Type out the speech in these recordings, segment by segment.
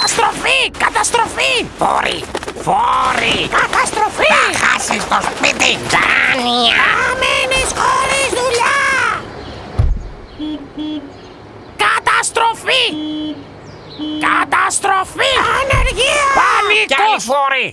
Καταστροφή! Καταστροφή! Φόροι! Φόροι! Καταστροφή! Θα χάσεις το σπίτι! Δάνεια! Θα μείνεις χωρίς δουλειά! Καταστροφή! Καταστροφή! Ανεργία! Πανικός! Κι άλλοι φόροι!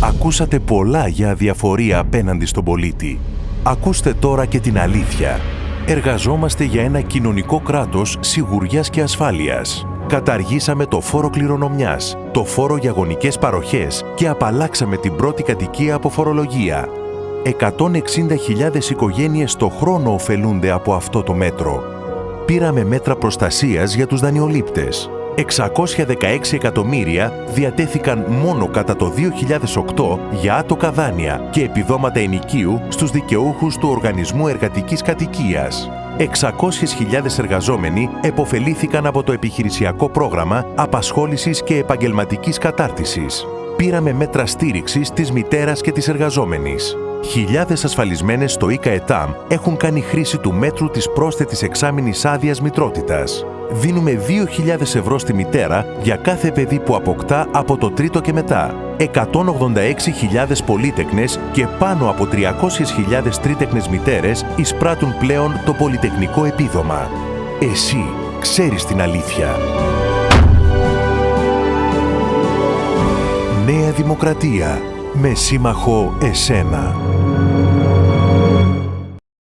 Ακούσατε πολλά για αδιαφορία απέναντι στον πολίτη. Ακούστε τώρα και την αλήθεια. Εργαζόμαστε για ένα κοινωνικό κράτος σιγουριάς και ασφάλειας. Καταργήσαμε το φόρο κληρονομιάς, το φόρο για γονικές παροχές και απαλλάξαμε την πρώτη κατοικία από φορολογία. 160.000 οικογένειες το χρόνο ωφελούνται από αυτό το μέτρο. Πήραμε μέτρα προστασίας για τους δανειολήπτες. 616 εκατομμύρια διατέθηκαν μόνο κατά το 2008 για άτοκα δάνεια και επιδόματα ενοικίου στους δικαιούχους του Οργανισμού Εργατικής Κατοικίας. 600.000 εργαζόμενοι επωφελήθηκαν από το επιχειρησιακό πρόγραμμα απασχόλησης και επαγγελματικής κατάρτισης. Πήραμε μέτρα στήριξης της μητέρας και της εργαζόμενης. Χιλιάδες ασφαλισμένες στο ΙΚΑ-ΕΤΑΜ έχουν κάνει χρήση του μέτρου της πρόσθετης εξάμηνης άδειας μητρότητας. Δίνουμε 2.000 ευρώ στη μητέρα για κάθε παιδί που αποκτά από το τρίτο και μετά. 186.000 πολύτεκνες και πάνω από 300.000 τρίτεκνες μητέρες εισπράττουν πλέον το πολυτεκνικό επίδομα. Εσύ ξέρεις την αλήθεια. Νέα Δημοκρατία. Με σύμμαχο εσένα.